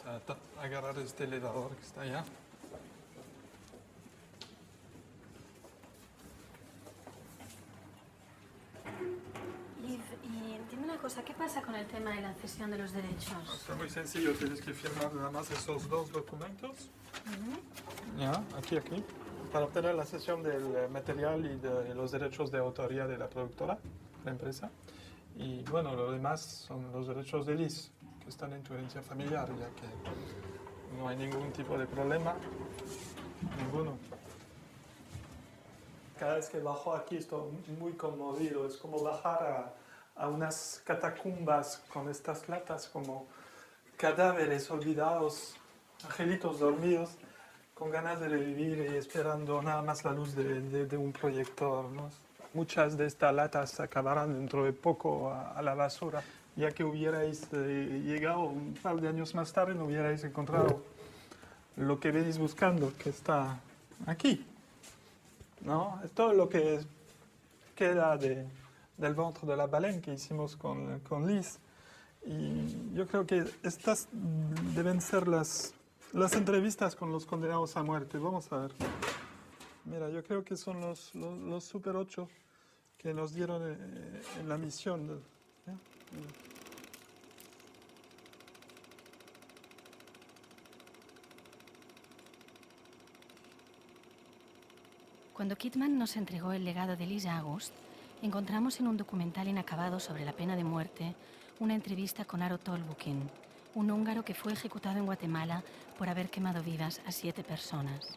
a agarrar este elevador que está allá. Liv, y dime una cosa, ¿qué pasa con el tema de la cesión de los derechos? Está muy sencillo, tienes que firmar nada más esos dos documentos. Ya, aquí, para obtener la cesión del material y de los derechos de autoría de la productora, la empresa. Y bueno, lo demás son los derechos de Liz, que están en tu herencia familiar, ya que no hay ningún tipo de problema, ninguno. Cada vez que bajo aquí estoy muy conmovido, es como bajar a unas catacumbas con estas latas como cadáveres olvidados, angelitos dormidos, con ganas de revivir y esperando nada más la luz de un proyector, ¿no? Muchas de estas latas acabarán dentro de poco a la basura. Ya que hubierais llegado un par de años más tarde, no hubierais encontrado lo que venís buscando, que está aquí, ¿no? Es todo lo que queda del ventre de la baleine que hicimos con Liz. Y yo creo que estas deben ser las entrevistas con los condenados a muerte. Vamos a ver. Mira, yo creo que son los Super 8 que nos dieron en la misión. ¿Eh? Cuando Kidman nos entregó el legado de Lisa August, encontramos en un documental inacabado sobre la pena de muerte una entrevista con Aro Tolbukin, un húngaro que fue ejecutado en Guatemala por haber quemado vivas a 7 personas.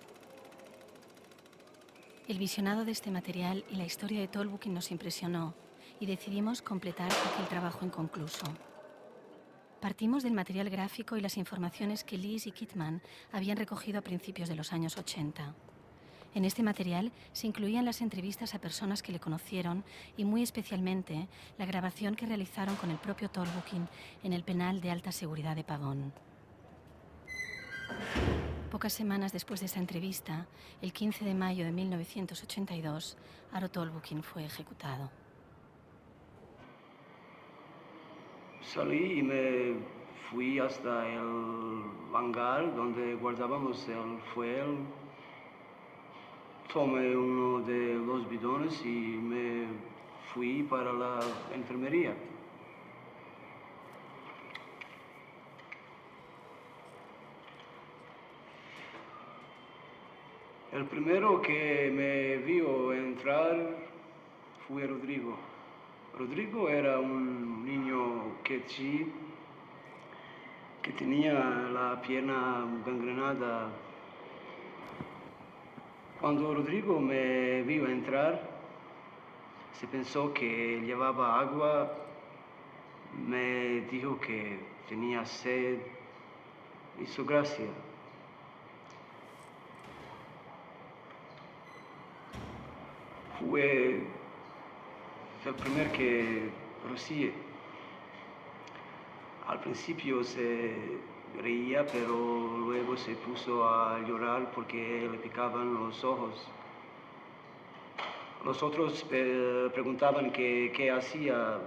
El visionado de este material y la historia de Tolbukin nos impresionó y decidimos completar aquel trabajo inconcluso. Partimos del material gráfico y las informaciones que Liz y Kidman habían recogido a principios de los años 80. En este material se incluían las entrevistas a personas que le conocieron y muy especialmente la grabación que realizaron con el propio Tolbukin en el penal de alta seguridad de Pavón. Pocas semanas después de esa entrevista, el 15 de mayo de 1982, Aro Tolbukin fue ejecutado. Salí y me fui hasta el hangar donde guardábamos el fuel. Tomé uno de los bidones y me fui para la enfermería. El primero que me vio entrar fue Rodrigo. Rodrigo era un niño quechí que tenía la pierna gangrenada. Cuando Rodrigo me vio entrar, se pensó que llevaba agua, me dijo que tenía sed, hizo gracia. Fue el primer que conocí. Al principio se reía, pero luego se puso a llorar porque le picaban los ojos. Los otros preguntaban qué hacía.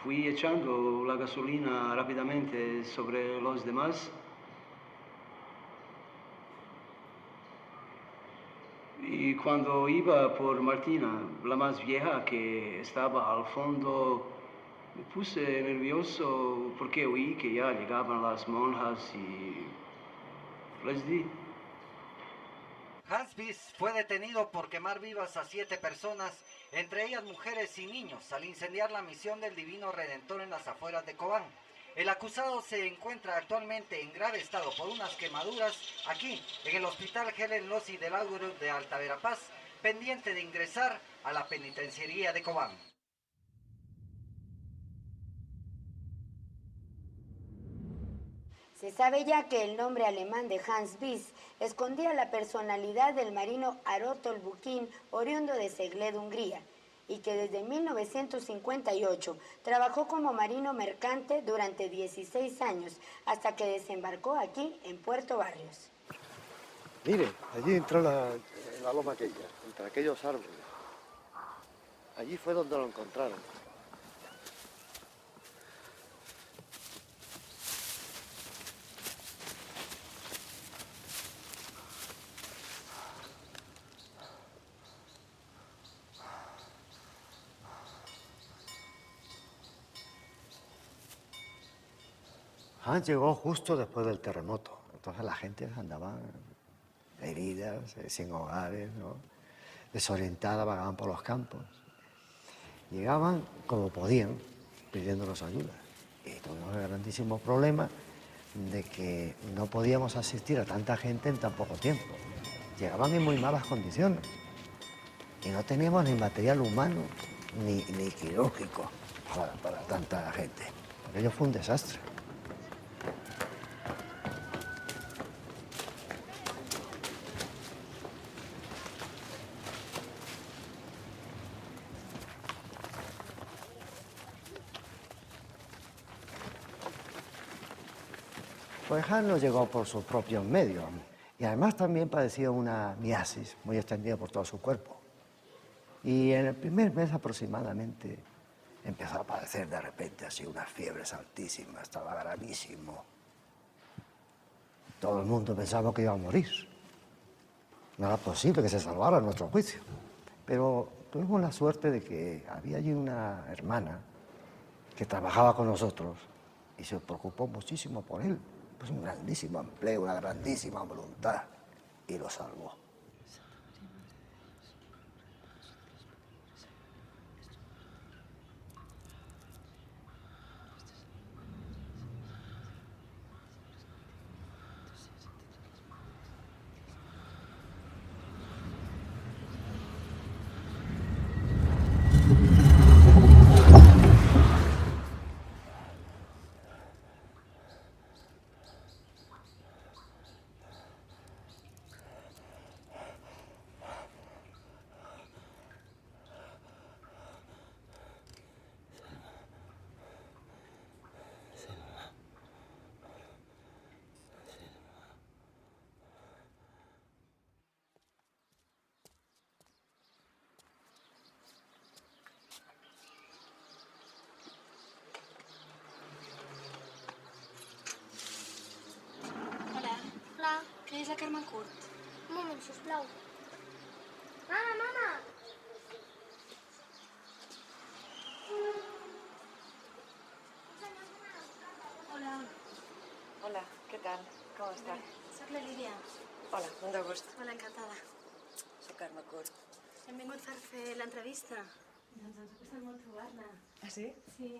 Fui echando la gasolina rápidamente sobre los demás. Y cuando iba por Martina, la más vieja que estaba al fondo, me puse nervioso porque oí que ya llegaban las monjas y les di. Hans Bis fue detenido por quemar vivas a 7 personas, entre ellas mujeres y niños, al incendiar la misión del Divino Redentor en las afueras de Cobán. El acusado se encuentra actualmente en grave estado por unas quemaduras aquí, en el Hospital Helen Lossi del Águro de Alta Verapaz, pendiente de ingresar a la penitenciaría de Cobán. Se sabe ya que el nombre alemán de Hans Bis escondía la personalidad del marino Aro Tolbukin, oriundo de Cegléd, Hungría, y que desde 1958 trabajó como marino mercante durante 16 años, hasta que desembarcó aquí en Puerto Barrios. Mire, allí entró la loma aquella, entre aquellos árboles. Allí fue donde lo encontraron. Hans llegó justo después del terremoto, entonces la gente andaba heridas, sin hogares, ¿no? Desorientada, vagaban por los campos. Llegaban como podían, pidiéndonos ayuda. Y tuvimos el grandísimo problema de que no podíamos asistir a tanta gente en tan poco tiempo. Llegaban en muy malas condiciones y no teníamos ni material humano ni quirúrgico para tanta gente. Aquello fue un desastre. Pues Hans no llegó por sus propios medios y además también padecía una miasis muy extendida por todo su cuerpo. Y en el primer mes aproximadamente empezó a padecer de repente así unas fiebres altísimas, estaba gravísimo. Todo el mundo pensaba que iba a morir. No era posible que se salvara a nuestro juicio. Pero tuvimos la suerte de que había allí una hermana que trabajaba con nosotros y se preocupó muchísimo por él. Pues un grandísimo empleo, una grandísima voluntad, y lo salvó. Què és la Carme Curt? Un moment, sisplau. Mama, mama! Hola. Hola, què tal? Com estàs? Soc la Lídia. Hola, molt de gust. Hola, encantada. Soc Carme Curt. Hem vingut per fer l'entrevista. Doncs ens ha costat molt trobar-la. Ah, sí? Sí.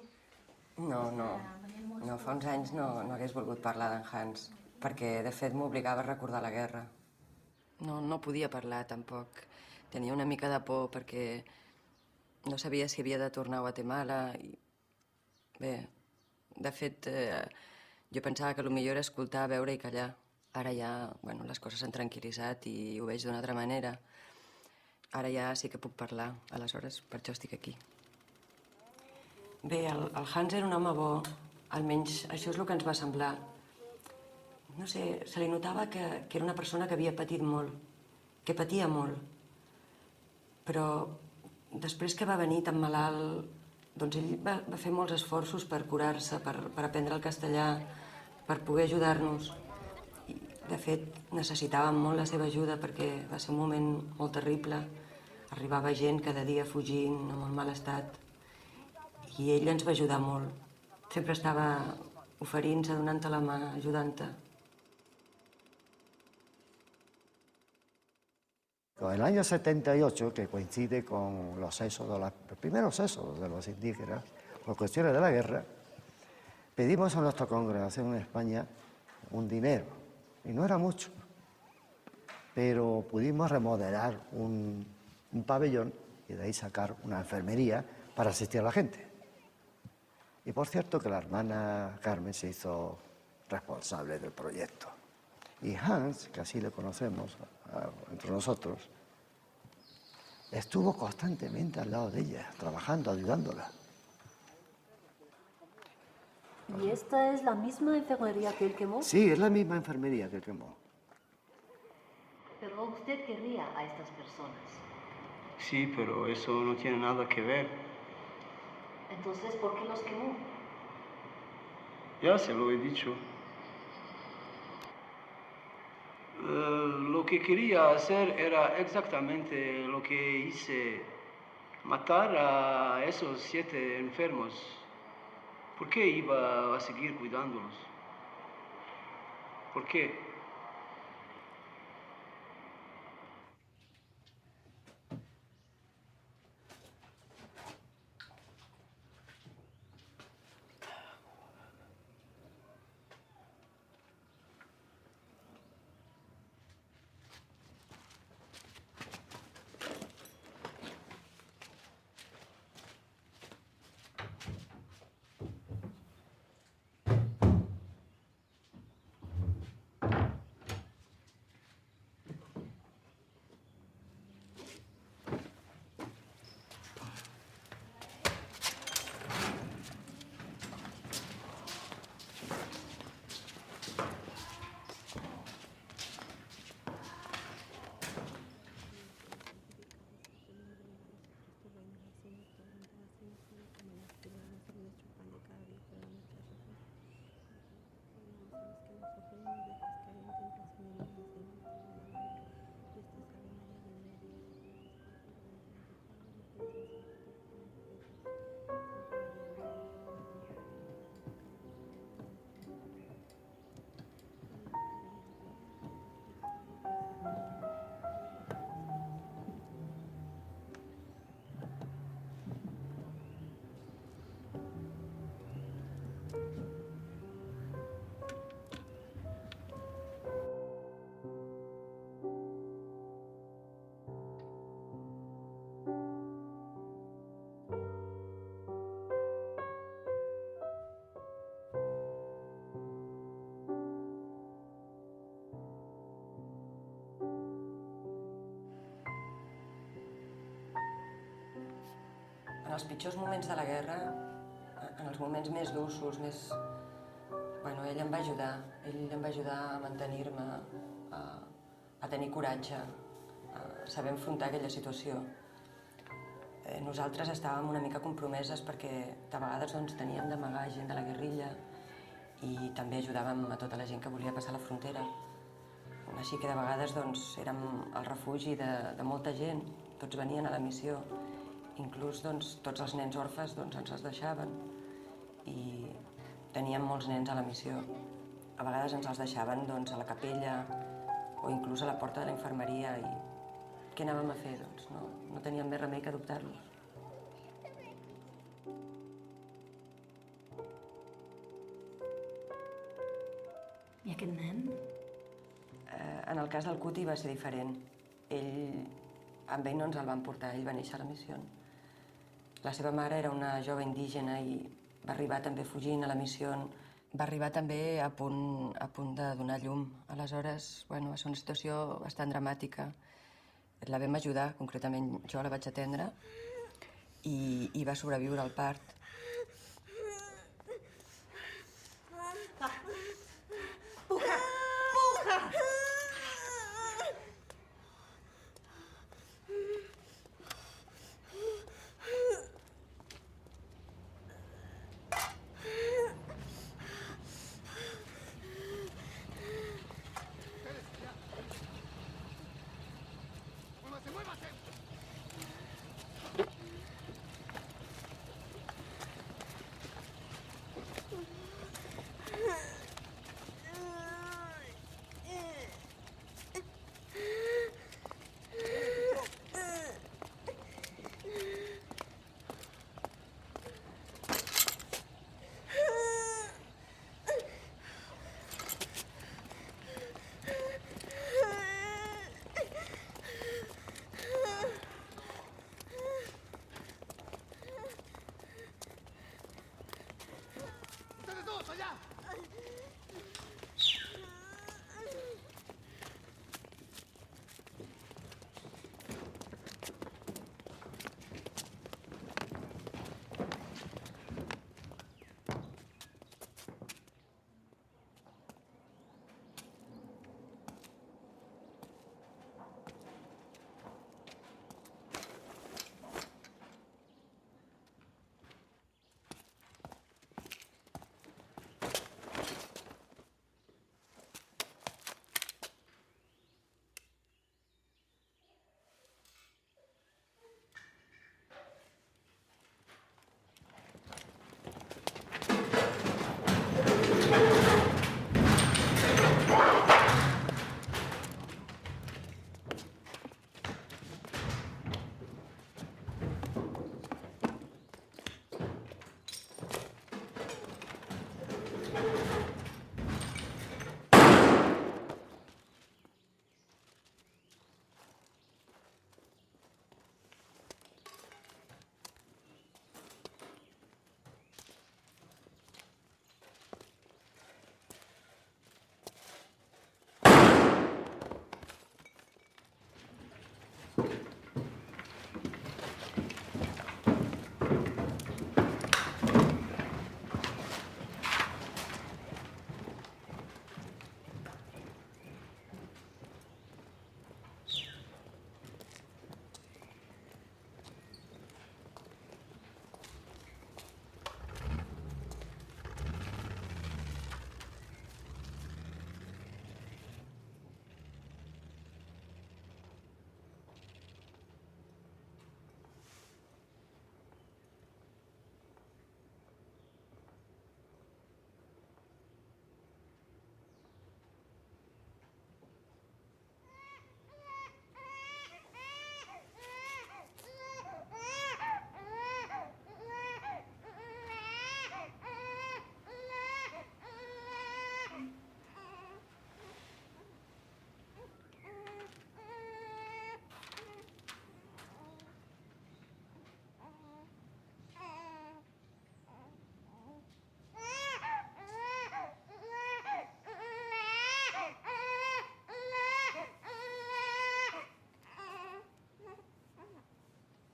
No, fa uns anys no hagués volgut parlar d'en Hans, perquè, de fet, m'obligava a recordar la guerra. No podia parlar, tampoc. Tenia una mica de por perquè no sabia si havia de tornar a Guatemala i... Bé, de fet, jo pensava que el millor era escoltar, veure i callar. Ara ja, bueno, les coses s'han tranquil·litzat i ho veig d'una altra manera. Ara ja sí que puc parlar, aleshores per això estic aquí. Bé, el Hans era un home bo, almenys això és el que ens va semblar. No sé, se li notava que era una persona que havia patit molt, que patia molt. Però després que va venir tan malalt, doncs ell va fer molts esforços per curar-se, per aprendre el castellà, per poder ajudar-nos. I, de fet, necessitàvem molt la seva ajuda perquè va ser un moment molt terrible. Arribava gent cada dia fugint, en molt mal estat. I ell ens va ajudar molt. Sempre estava oferint-se, donant-te la mà, ajudant-te. En el año 78, que coincide con los primeros éxodos de los indígenas, por cuestiones de la guerra, pedimos a nuestra congregación en España un dinero, y no era mucho, pero pudimos remodelar un pabellón y de ahí sacar una enfermería para asistir a la gente. Y por cierto que la hermana Carmen se hizo responsable del proyecto. Y Hans, que así le conocemos entre nosotros, estuvo constantemente al lado de ella, trabajando, ayudándola. ¿Y esta es la misma enfermería que él quemó? Sí, es la misma enfermería que él quemó. Pero usted querría a estas personas. Sí, pero eso no tiene nada que ver. Entonces, ¿por qué los quemó? Ya se lo he dicho. Lo que quería hacer era exactamente lo que hice, matar a esos 7 enfermos. ¿Por qué iba a seguir cuidándolos? ¿Por qué? En els pitjors moments de la guerra, en els moments més durs, Bueno, ell em va ajudar. Ell em va ajudar a mantenir-me, a tenir coratge, a saber enfrontar aquella situació. Nosaltres estàvem una mica compromeses perquè de vegades doncs, teníem d'amagar gent de la guerrilla i també ajudàvem a tota la gent que volia passar la frontera. Així que de vegades doncs, érem el refugi de molta gent, tots venien a la missió. Inclús doncs, tots els nens orfes doncs, ens els deixaven i teníem molts nens a la missió. A vegades ens els deixaven doncs, a la capella o inclús a la porta de la infermeria i què anàvem a fer? Doncs no teníem més remei que adoptar-los. I aquest nen? En el cas del Cuti va ser diferent. Amb ell no ens el van portar, ell va néixer a la missió. La seva mare era una jove indígena i va arribar també fugint a la missió. Va arribar també a punt de donar llum. Aleshores, bueno, va ser una situació bastant dramàtica. La vam ajudar, concretament jo la vaig atendre i va sobreviure al part. Puja! Puja!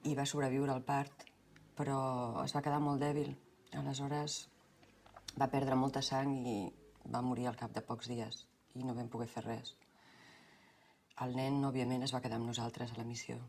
i va sobreviure al part, però es va quedar molt dèbil. Aleshores va perdre molta sang i va morir al cap de pocs dies i no vam poder fer res. El nen, òbviament, es va quedar amb nosaltres a la missió.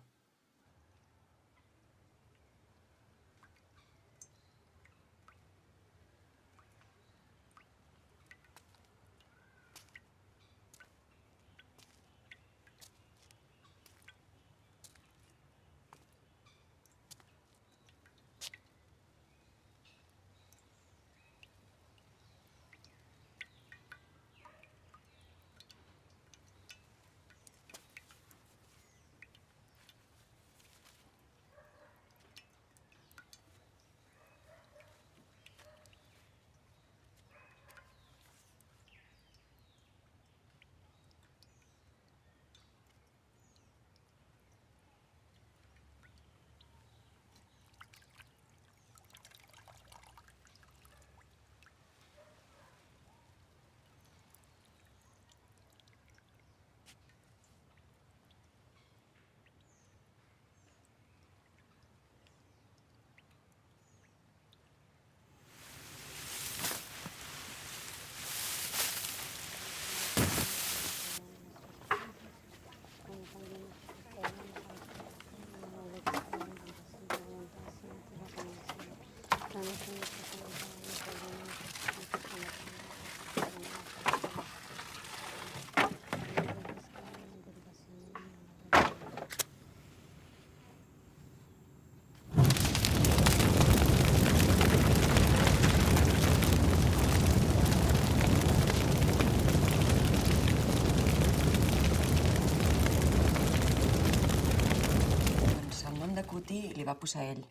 Kuti li va posar ell.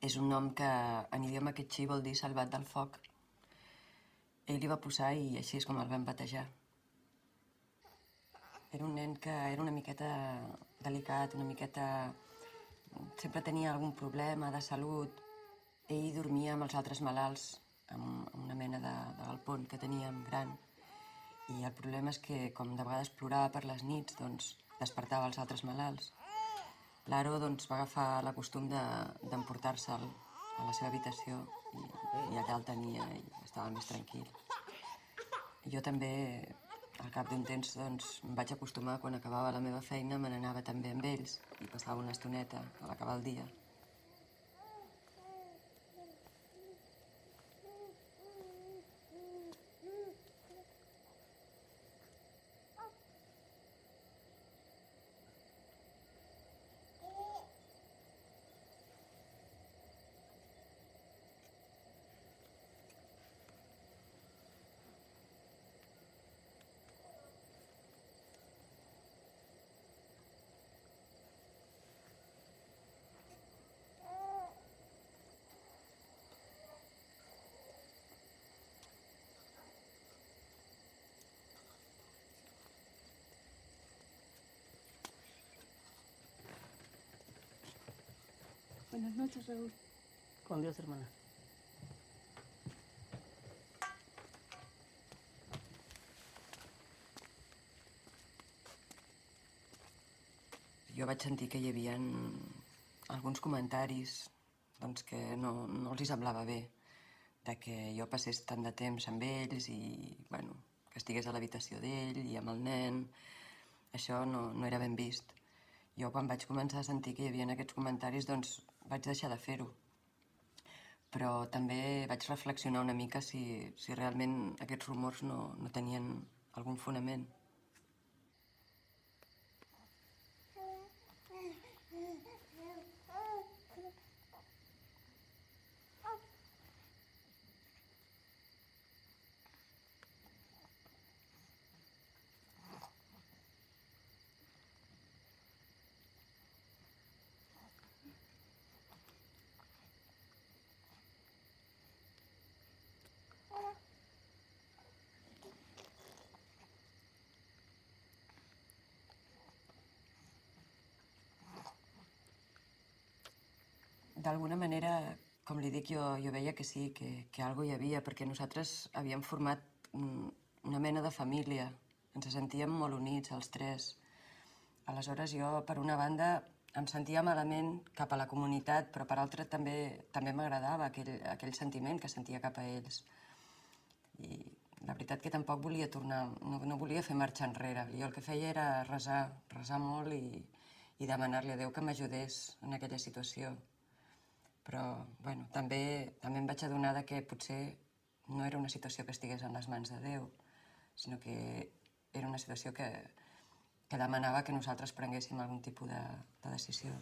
És un nom que en idioma quechí vol dir salvat del foc. Ell li va posar i així és com el vam batejar. Era un nen que era una miqueta delicat, una miqueta... Sempre tenia algun problema de salut. Ell dormia amb els altres malalts, amb una mena de galpón que teníem gran. I el problema és que, com de vegades plorava per les nits, doncs despertava els altres malalts. L'Aro va agafar la costum d'emportar-se'l a la seva habitació i allà el tenia i estava més tranquil. Jo també, al cap d'un temps, em vaig acostumar, quan acabava la meva feina, me n'anava també amb ells i passava una estoneta a l'acabar el dia. Buenas noches, Raúl. Con Dios, hermana. Jo vaig sentir que hi havia alguns comentaris que no els hi semblava bé, de que jo passés tant de temps amb ells i que estigués a l'habitació d'ell i amb el nen. Això no era ben vist. Jo, quan vaig començar a sentir que hi havia aquests comentaris, vaig deixar de fer-ho. Però també vaig reflexionar una mica si realment aquests rumors no tenien algun fonament. D'alguna manera, com li dic, jo veia que sí, que alguna cosa hi havia, perquè nosaltres havíem format una mena de família. Ens sentíem molt units, els tres. Aleshores, jo, per una banda, em sentia malament cap a la comunitat, però per altra també m'agradava aquell sentiment que sentia cap a ells. I la veritat que tampoc volia tornar, no volia fer marxa enrere. Jo el que feia era resar molt i demanar-li a Déu que m'ajudés en aquella situació. Però, bueno, també em vaig adonar que potser no era una situació que estigués en les mans de Déu, sinó que era una situació que demanava que nosaltres prenguéssim algun tipus de decisió.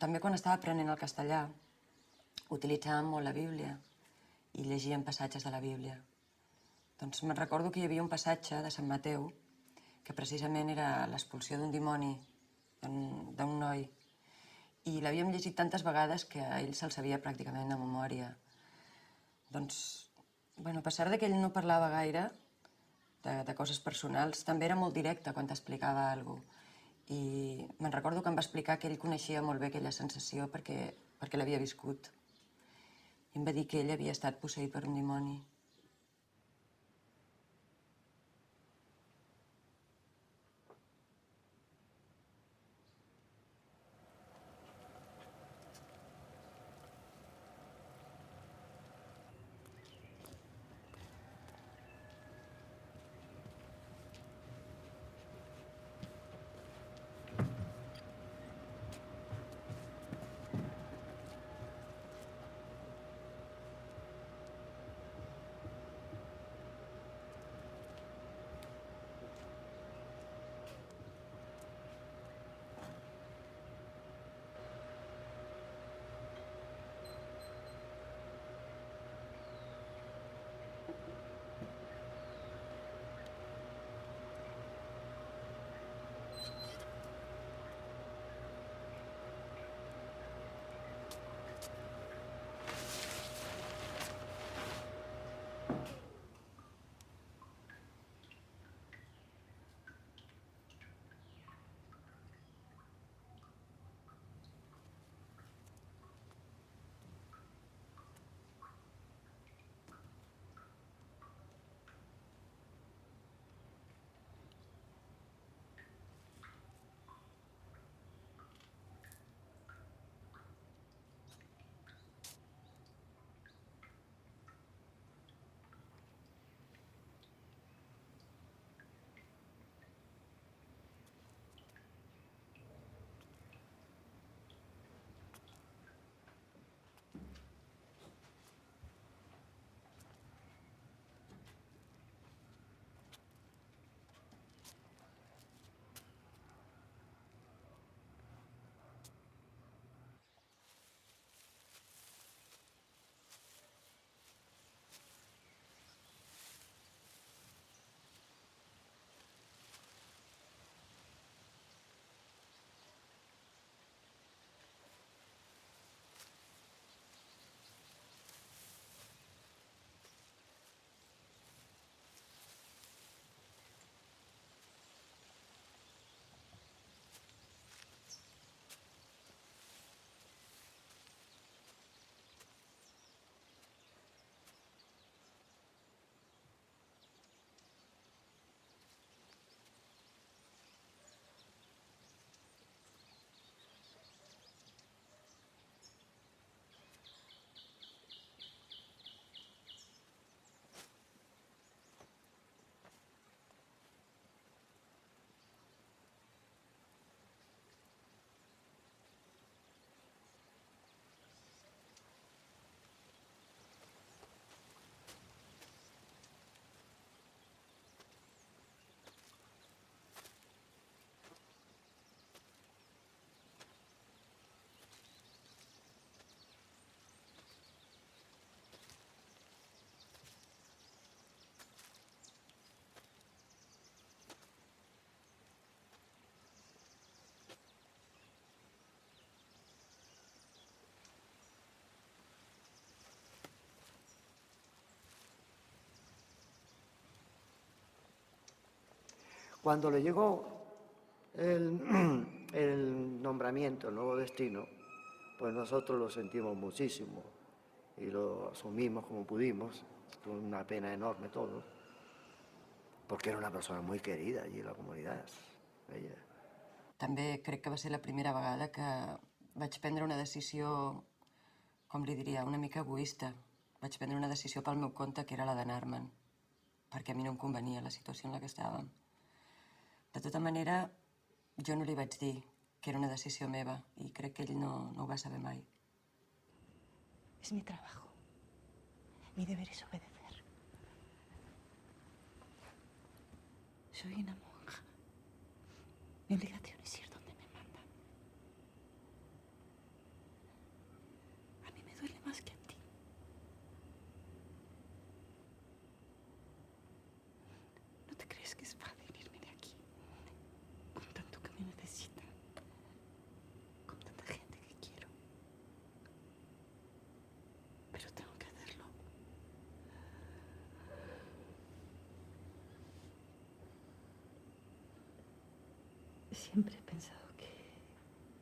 També quan estava aprenent el castellà, utilitzàvem molt la Bíblia i llegíem passatges de la Bíblia. Doncs me'n recordo que hi havia un passatge de Sant Mateu que precisament era l'expulsió d'un dimoni d'un noi. I l'havíem llegit tantes vegades que a ell se'l sabia pràcticament de memòria. Doncs, a pesar que ell no parlava gaire de coses personals, també era molt directe quan t'explicava alguna cosa. I me'n recordo que em va explicar que ell coneixia molt bé aquella sensació perquè l'havia viscut. I em va dir que ell havia estat posseït per un dimoni. Cuando le llegó el nombramiento, el nuevo destino, pues nosotros lo sentimos muchísimo y lo asumimos como pudimos, con una pena enorme todo, porque era una persona muy querida allí en la comunidad. Ella. També crec que va ser la primera vegada que vaig prendre una decisió, com li diria, una mica egoista. Vaig prendre una decisió pel meu compte, que era la d'anar-me'n, perquè a mi no em convenia la situació en la que estàvem. De tota manera, jo no li vaig dir que era una decisió meva i crec que ell no ho va saber mai. Es mi trabajo. Mi deber es obedecer. Soy una monja. Mi obligación es ir donde me mandan. A mí me duele más que a ti. ¿No te crees que es fácil irme de aquí? Con tanto que me necesitan. Con tanta gente que quiero. Pero tengo que hacerlo. Siempre he pensado que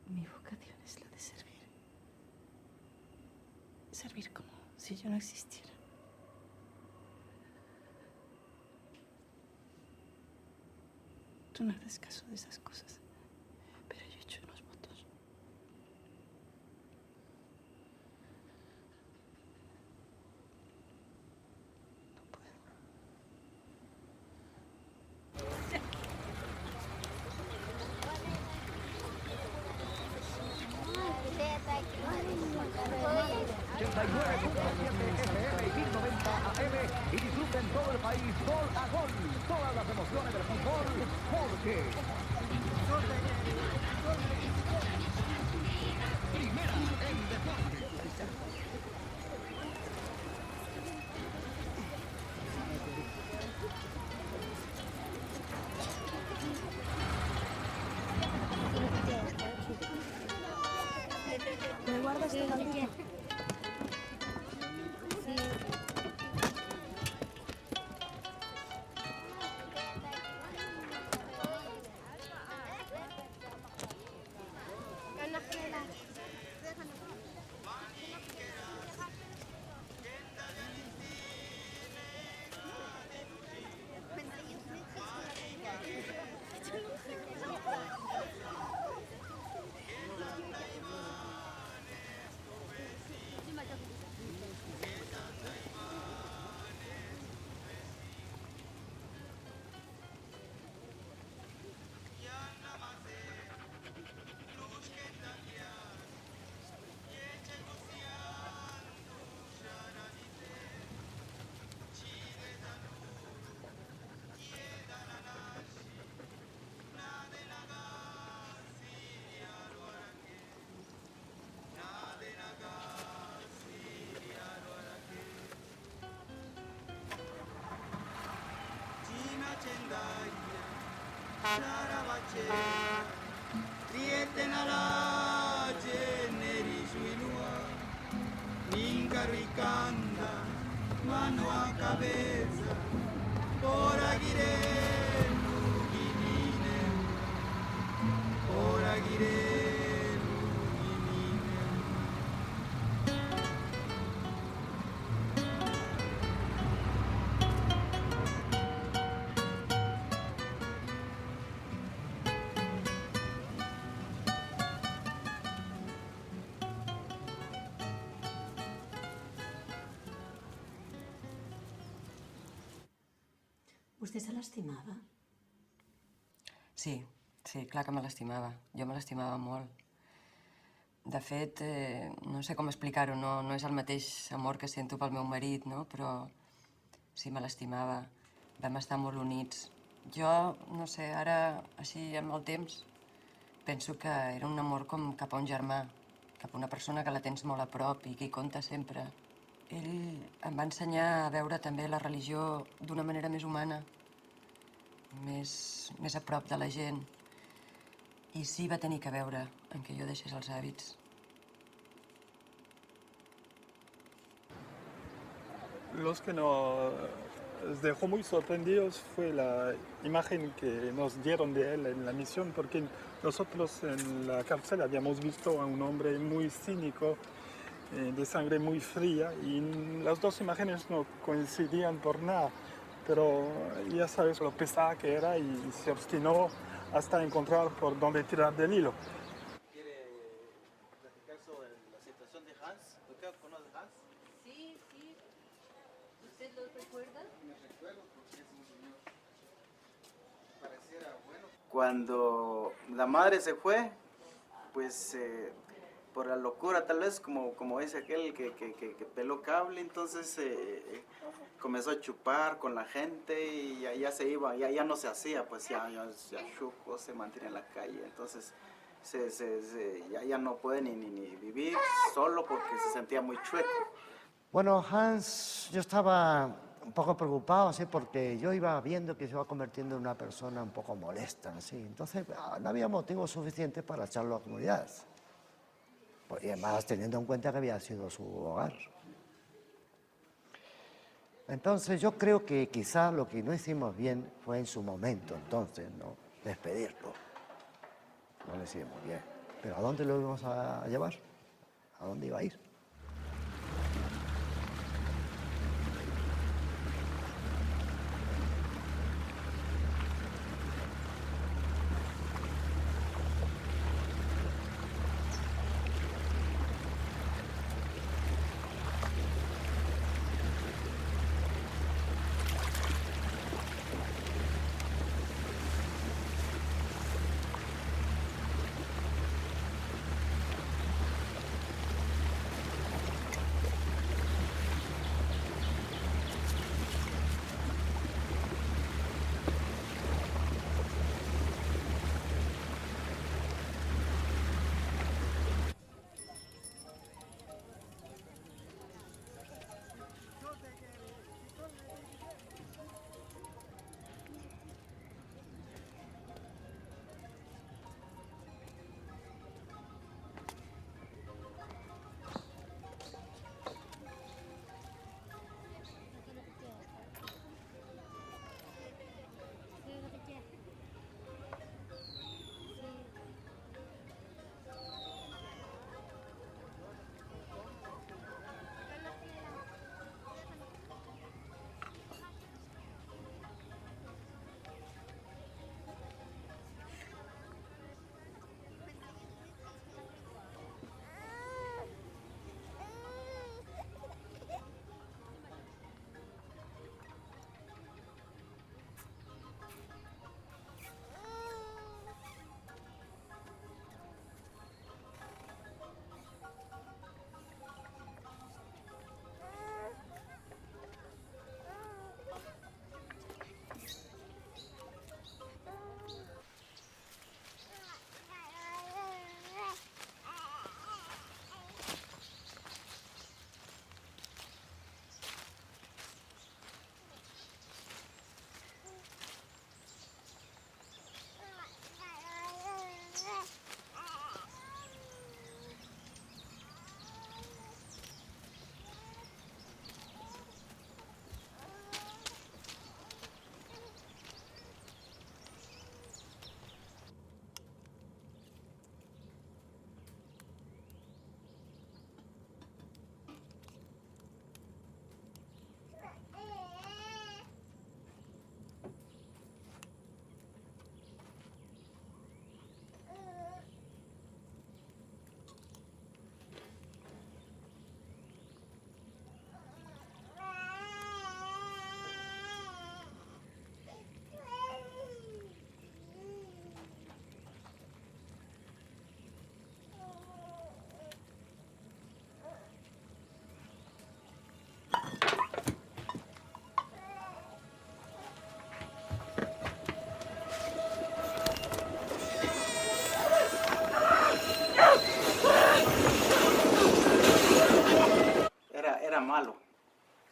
mi vocación es la de servir. Servir como si yo no existiera. Tú no haces caso de esas cosas, pero yo he hecho unos votos. No puedo. Y disfruten todo el país gol a gol, todas las emociones del fútbol, porque Primera en Deportes. ¿Me guardas tu maldito? Mano a cabeza, por Aguirre, por Aguirre. ¿Usted se lastimava? Sí, clar que me l'estimava. Jo me l'estimava molt. De fet, no sé com explicar-ho, no és el mateix amor que sento pel meu marit, no? Però sí, me l'estimava. Vam estar molt units. Jo, no sé, ara, així, amb el temps, penso que era un amor com cap a un germà, cap a una persona que la tens molt a prop i que hi compta sempre. Ell em va ensenyar a veure també la religió d'una manera més humana, més a prop de la gent. I sí va tenir que veure en què jo deixés els hàbits. Los que no dejó muy sorprendidos fue la imagen que nos dieron de él en la misión, porque nosotros en la cárcel habíamos visto a un hombre muy cínico, de sangre muy fría, y las dos imágenes no coincidían por nada, pero ya sabes lo pesada que era y se obstinó hasta encontrar por dónde tirar del hilo. ¿Quiere platicar sobre la situación de Hans? ¿Usted conoce a Hans? Sí, sí. ¿Usted lo recuerda? Me recuerdo porque es un señor pareciera bueno. Cuando la madre se fue, pues por la locura tal vez, como dice aquel que peló cable, entonces comenzó a chupar con la gente y ya se iba, ya no se hacía, pues ya chuco, se mantiene en la calle, entonces ya no puede ni vivir solo porque se sentía muy chueco. Bueno, Hans, yo estaba un poco preocupado, ¿sí? Porque yo iba viendo que se iba convirtiendo en una persona un poco molesta, ¿sí? Entonces no había motivo suficiente para echarlo a la comunidad. Y además teniendo en cuenta que había sido su hogar. Entonces yo creo que quizá lo que no hicimos bien fue en su momento, entonces, ¿no? Despedirlo. No lo hicimos bien. Pero ¿a dónde lo íbamos a llevar? ¿A dónde iba a ir?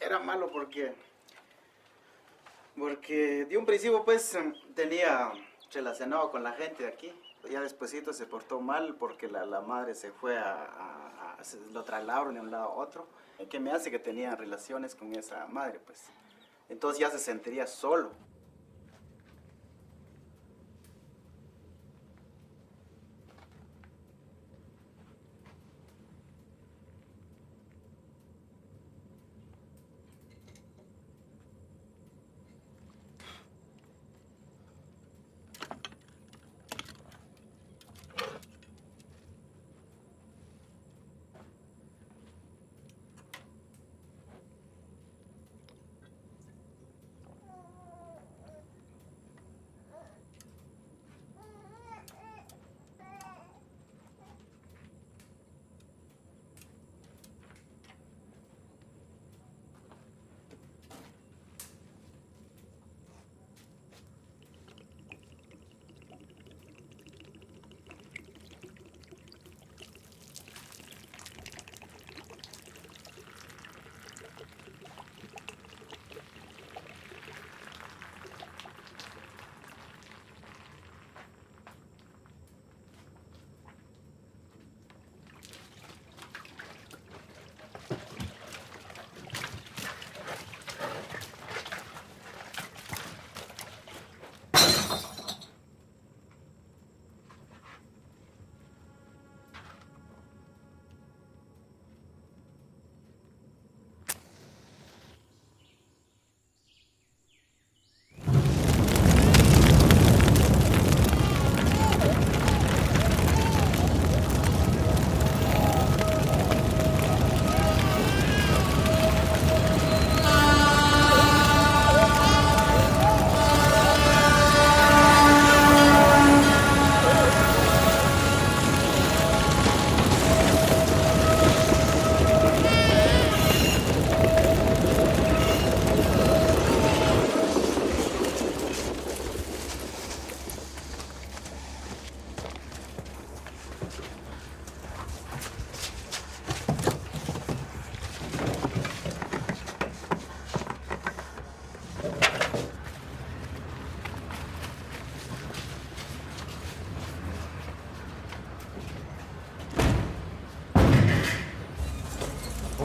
Era malo porque de un principio pues relacionado con la gente de aquí. Ya despuesito se portó mal porque la madre se fue lo trasladaron de un lado a otro. Que me hace que tenía relaciones con esa madre, pues. entonces ya se sentiría solo.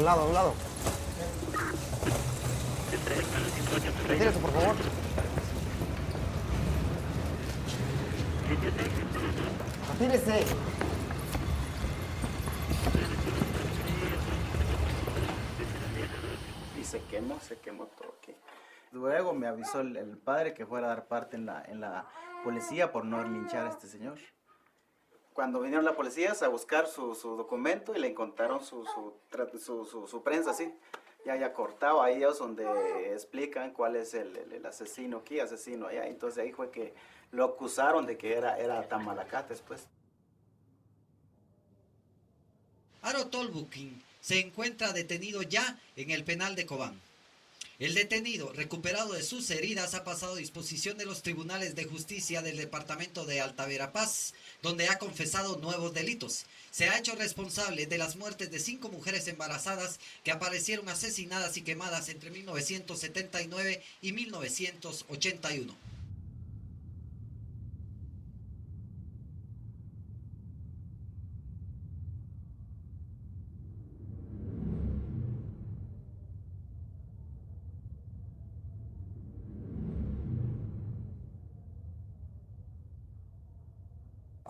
A un lado. Retírese, por favor. Retírese. Y se quemó todo aquí. Luego me avisó el padre que fuera a dar parte en la policía por no linchar a este señor. Cuando vinieron la policía a buscar su documento y le encontraron su prensa así, ya cortado, ahí es donde explican cuál es el asesino aquí, asesino allá. Entonces ahí fue que lo acusaron de que era Tamalacates, pues. Aro Tolbukin se encuentra detenido ya en el penal de Cobán. El detenido, recuperado de sus heridas, ha pasado a disposición de los tribunales de justicia del departamento de Alta Verapaz, donde ha confesado nuevos delitos. Se ha hecho responsable de las muertes de 5 mujeres embarazadas que aparecieron asesinadas y quemadas entre 1979 y 1981.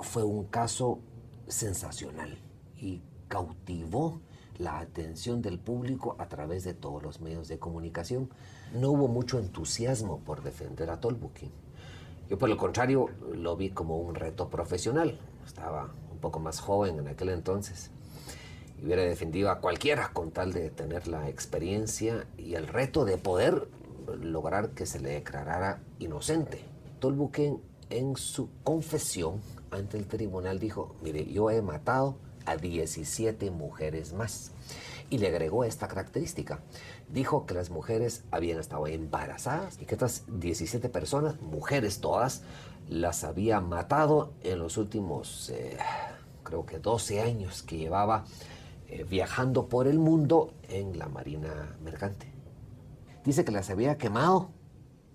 Fue un caso sensacional y cautivó la atención del público a través de todos los medios de comunicación. No hubo mucho entusiasmo por defender a Tolbukin. Yo, por el contrario, lo vi como un reto profesional. Estaba un poco más joven en aquel entonces. Y hubiera defendido a cualquiera con tal de tener la experiencia y el reto de poder lograr que se le declarara inocente. Tolbukin, en su confesión ante el tribunal, dijo: mire, yo he matado a 17 mujeres más. Y le agregó esta característica. Dijo que las mujeres habían estado embarazadas y que estas 17 personas, mujeres todas, las había matado en los últimos, creo que 12 años que llevaba viajando por el mundo en la Marina Mercante. Dice que las había quemado,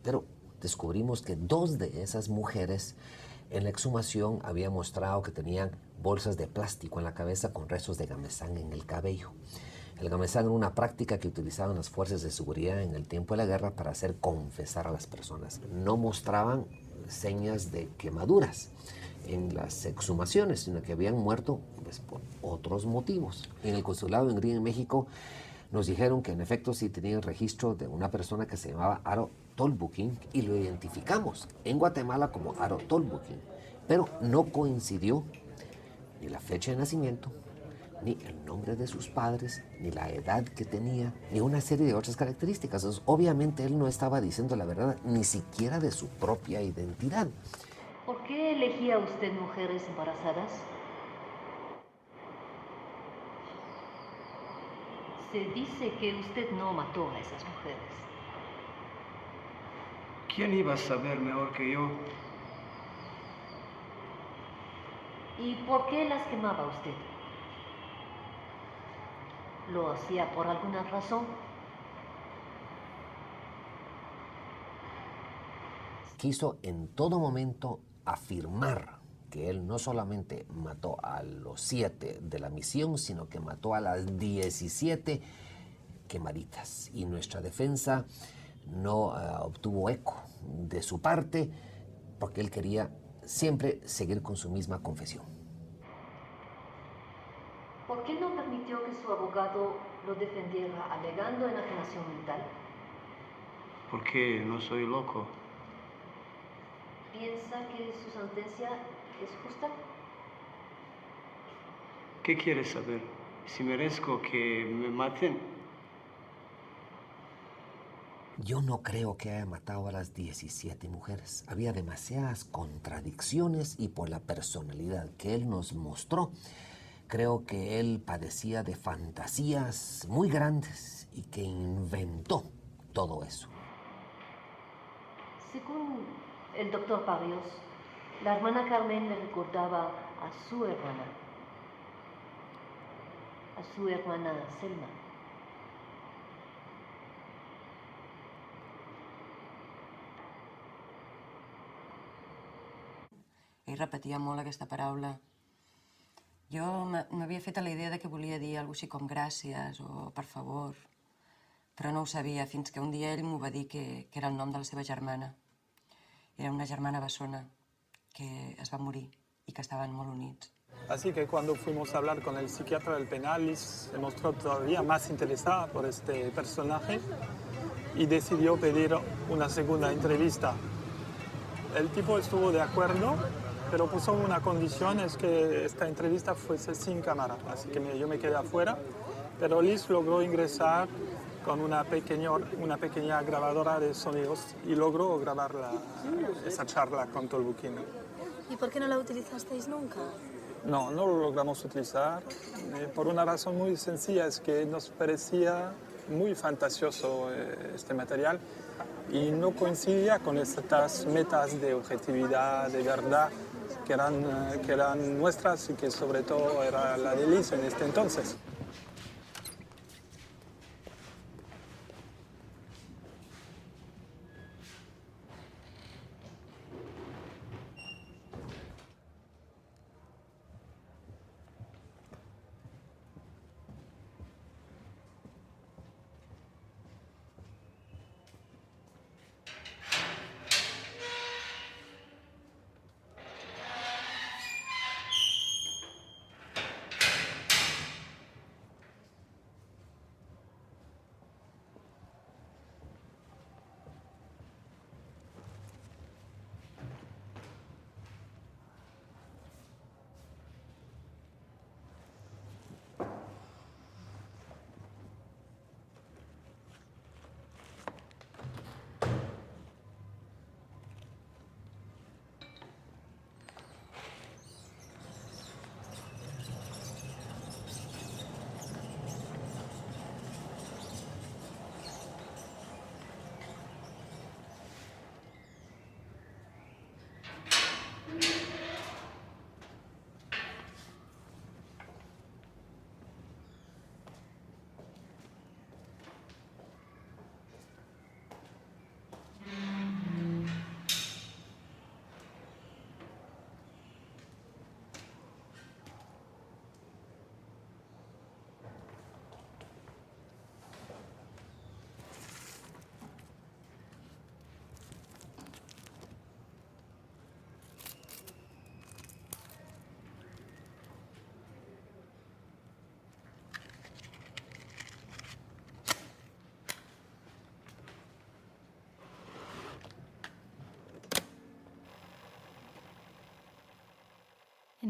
pero descubrimos que 2 de esas mujeres en la exhumación habían mostrado que tenían bolsas de plástico en la cabeza con restos de gamesán en el cabello. El gamesán era una práctica que utilizaban las fuerzas de seguridad en el tiempo de la guerra para hacer confesar a las personas. No mostraban señas de quemaduras en las exhumaciones, sino que habían muerto pues, por otros motivos. En el consulado de Hungría en México nos dijeron que en efecto sí tenían registro de una persona que se llamaba Aro Tolbukin y lo identificamos en Guatemala como Aro Tolbukin, pero no coincidió ni la fecha de nacimiento, ni el nombre de sus padres, ni la edad que tenía, ni una serie de otras características. Entonces, obviamente él no estaba diciendo la verdad ni siquiera de su propia identidad. ¿Por qué elegía usted mujeres embarazadas? Se dice que usted no mató a esas mujeres. ¿Quién iba a saber mejor que yo? ¿Y por qué las quemaba usted? ¿Lo hacía por alguna razón? Quiso en todo momento afirmar que él no solamente mató a los 7 de la misión, sino que mató a las 17 quemaditas. Y nuestra defensa no obtuvo eco de su parte porque él quería siempre seguir con su misma confesión. ¿Por qué no permitió que su abogado lo defendiera alegando enajenación mental? Porque no soy loco. ¿Piensa que su sentencia es justa? ¿Qué quieres saber? ¿Si merezco que me maten? Yo no creo que haya matado a las 17 mujeres. Había demasiadas contradicciones y por la personalidad que él nos mostró, creo que él padecía de fantasías muy grandes y que inventó todo eso. Según el doctor Barrios, la hermana Carmen le recordaba a su hermana Selma. Ell repetia molt aquesta paraula. Jo m'havia fet a la idea de que volia dir alguna cosa així com gràcies o per favor, però no ho sabia fins que un dia ell m'ho va dir que era el nom de la seva germana. Era una germana bessona que es va morir y que estaban molt units. Así que cuando fuimos a hablar con el psiquiatra del penal, Liz se mostró todavía más interesada por este personaje y decidió pedir una segunda entrevista. El tipo estuvo de acuerdo, pero puso una condición, es que esta entrevista fuese sin cámara, así que yo me quedé afuera, pero Liz logró ingresar con una pequeña grabadora de sonidos y logró grabar esa charla con Tolbukin. ¿Y por qué no la utilizasteis nunca? No lo logramos utilizar por una razón muy sencilla, es que nos parecía muy fantasioso este material y no coincidía con estas metas de objetividad, de verdad, que eran nuestras y que sobre todo era la de Liz en este entonces.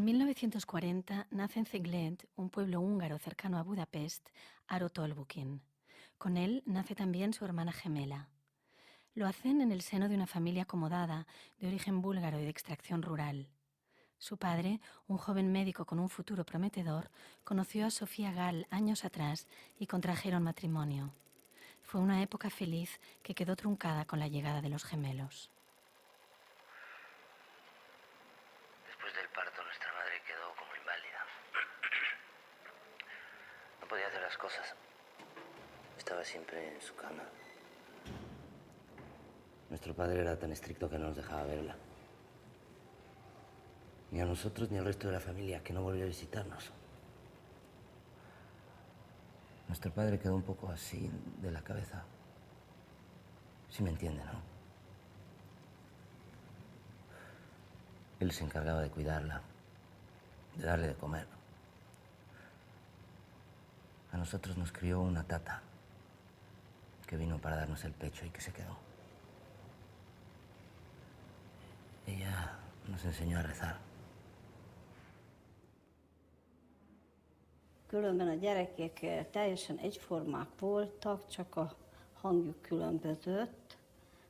En 1940 nace en Cegléd, un pueblo húngaro cercano a Budapest, Aro Tolbukin. Con él nace también su hermana gemela. Lo hacen en el seno de una familia acomodada, de origen búlgaro y de extracción rural. Su padre, un joven médico con un futuro prometedor, conoció a Sofía Gall años atrás y contrajeron matrimonio. Fue una época feliz que quedó truncada con la llegada de los gemelos. Después del parto, nuestra madre quedó como inválida. No podía hacer las cosas. Estaba siempre en su cama. Nuestro padre era tan estricto que no nos dejaba verla. Ni a nosotros ni al resto de la familia, que no volvió a visitarnos. Nuestro padre quedó un poco así de la cabeza. Sí me entiende, ¿no? Él se encargaba de cuidarla, de darle de comer. A nosotros nos crió una tata que vino para darnos el pecho y que se quedó. Ella nos enseñó a rezar. Különben a gyerekek teljesen egyformák voltak, csak a hangjuk különbözött.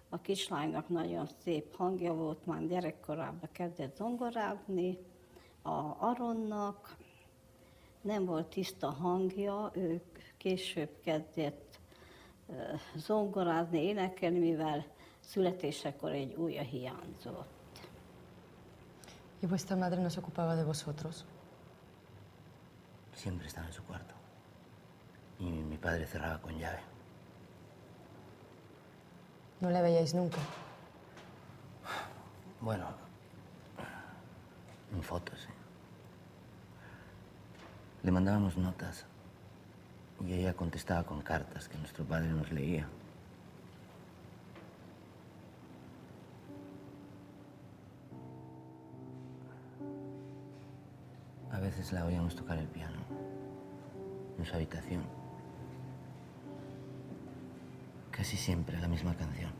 A kislánynak nagyon szép hangja volt, már gyerekkorában kezdett zongorázni. A Aronnak nem volt tiszta hangja, ő később kezdett zongorázni, énekelni, mivel születésekor egy ujja hiányzott. ¿Y vuestra madre no se ocupaba de vosotros? Siempre estaba en su cuarto. Y mi padre cerraba con llave. ¿No la veíais nunca? Bueno, en fotos, sí. Le mandábamos notas y ella contestaba con cartas que nuestro padre nos leía. A veces la oíamos tocar el piano en su habitación. Casi siempre la misma canción.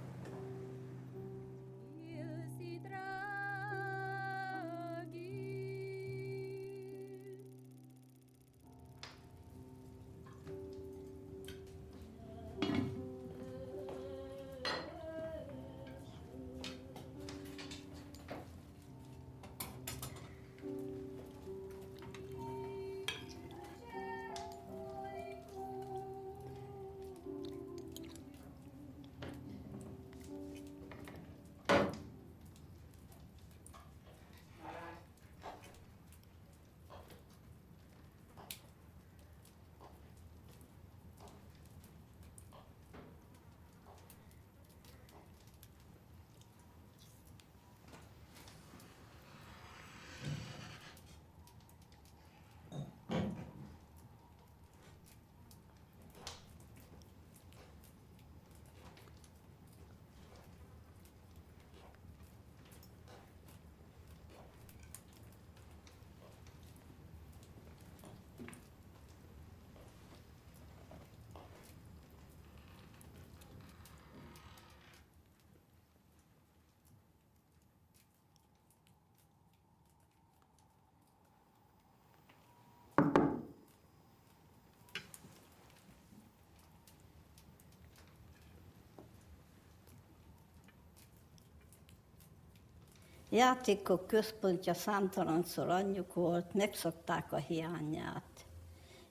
Játékok központja számtalanszor anyjuk volt, megszokták a hiányát,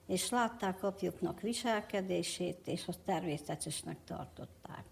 és látták apjuknak viselkedését, és azt természetesnek tartották.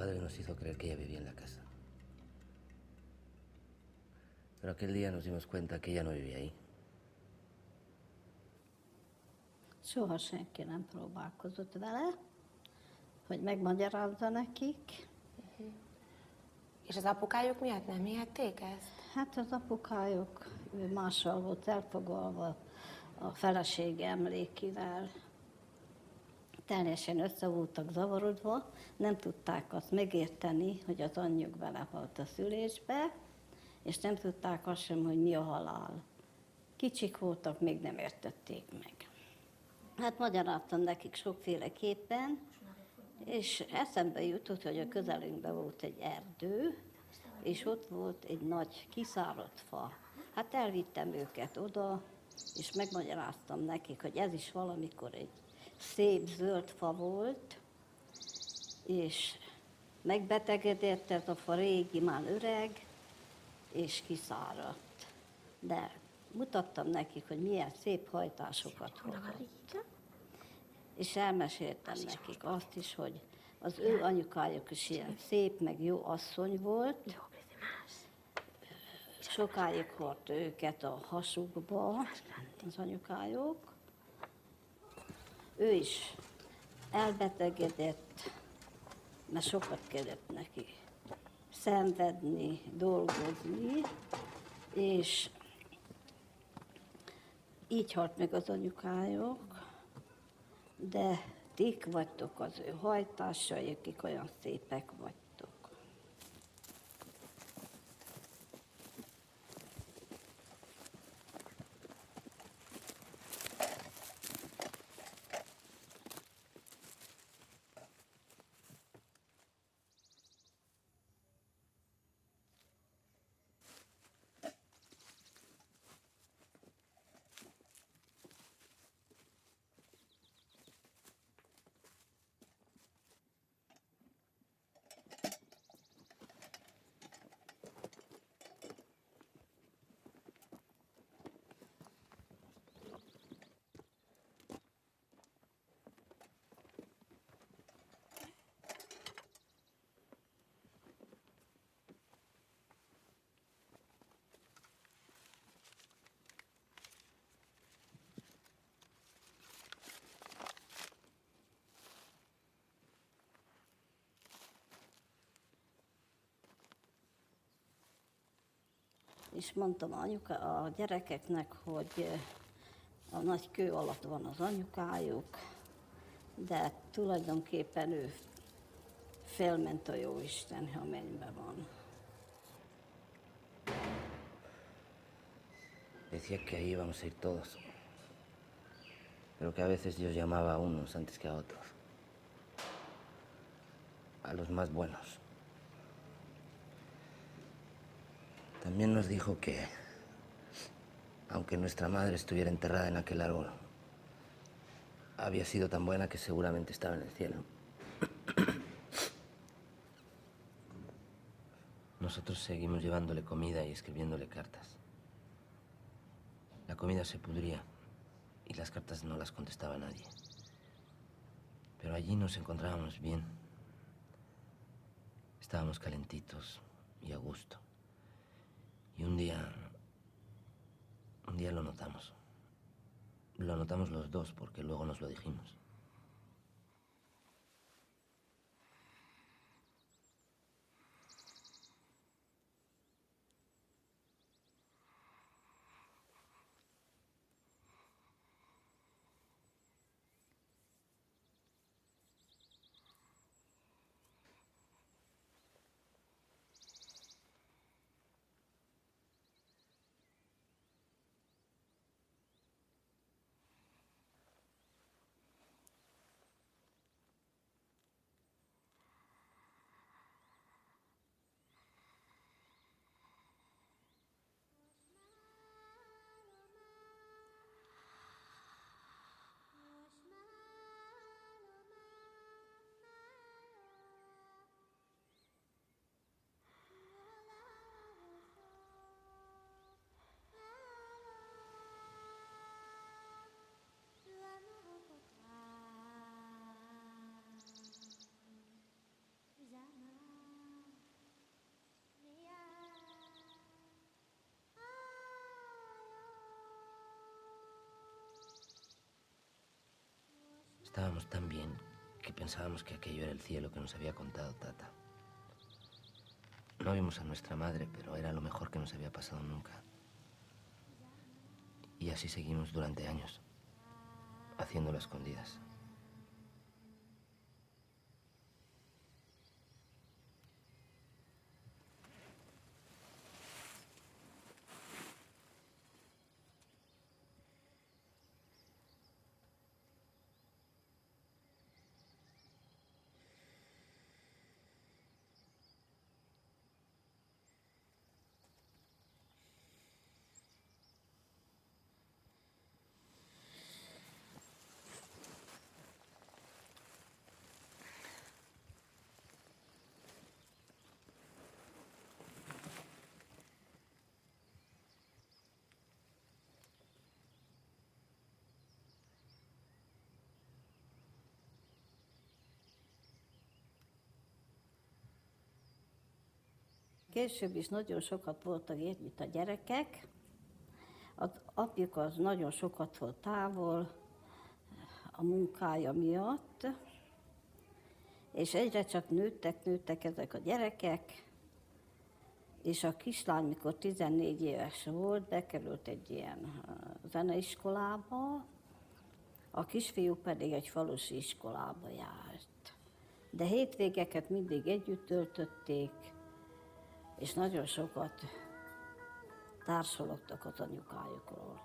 padre nos hizo creer que ella vivía en la casa. Pero aquel día nos dimos cuenta que ella no vivía ahí. Soha senki nem próbálkozott vele, hogy megmagyarázza nekik. És az apukájuk miatt nem hihették ezt? Hát az apukájuk, ő mással volt elfoglalva a felesége emlékével. Teljesen össze voltak zavarodva, nem tudták azt megérteni, hogy az anyjuk belehalt a szülésbe, és nem tudták azt sem, hogy mi a halál. Kicsik voltak, még nem értették meg. Hát magyaráztam nekik sokféleképpen, és eszembe jutott, hogy a közelünkben volt egy erdő, és ott volt egy nagy kiszáradt fa. Hát elvittem őket oda, és megmagyaráztam nekik, hogy ez is valamikor egy szép zöld fa volt, és megbetegedett ez a fa, régi, már öreg, és kiszáradt. De mutattam nekik, hogy milyen szép hajtásokat hozott. És elmeséltem nekik azt is, hogy az ő anyukájuk is ilyen szép, meg jó asszony volt. Sokáig hord őket a hasukba, az anyukájuk. Ő is elbetegedett, mert sokat kellett neki szenvedni, dolgozni, és így halt meg az anyukájuk, de tik vagytok az ő hajtásai, akik olyan szépek vagytok. És mondtam a gyerekeknek, hogy a nagy kő alatt van az anyukájuk, de tulajdonképpen ő felment a Jóisten, ha mennyben van. Decía que ahí íbamos a ir todos, pero que a veces Dios llamaba a unos antes que a otros, a los más buenos. También nos dijo que, aunque nuestra madre estuviera enterrada en aquel árbol, había sido tan buena que seguramente estaba en el cielo. Nosotros seguimos llevándole comida y escribiéndole cartas. La comida se pudría y las cartas no las contestaba nadie. Pero allí nos encontrábamos bien. Estábamos calentitos y a gusto. Y un día lo notamos. Lo notamos los dos porque luego nos lo dijimos. Estábamos tan bien que pensábamos que aquello era el cielo que nos había contado Tata. No vimos a nuestra madre, pero era lo mejor que nos había pasado nunca. Y así seguimos durante años, haciéndolo a escondidas. Később is nagyon sokat voltak együtt a gyerekek. Az apjuk az nagyon sokat volt távol a munkája miatt, és egyre csak nőttek ezek a gyerekek, és a kislány, mikor 14 éves volt, bekerült egy ilyen zeneiskolába, a kisfiú pedig egy falusi iskolába járt. De hétvégeket mindig együtt töltötték, és nagyon sokat társalogtak az anyukájukról.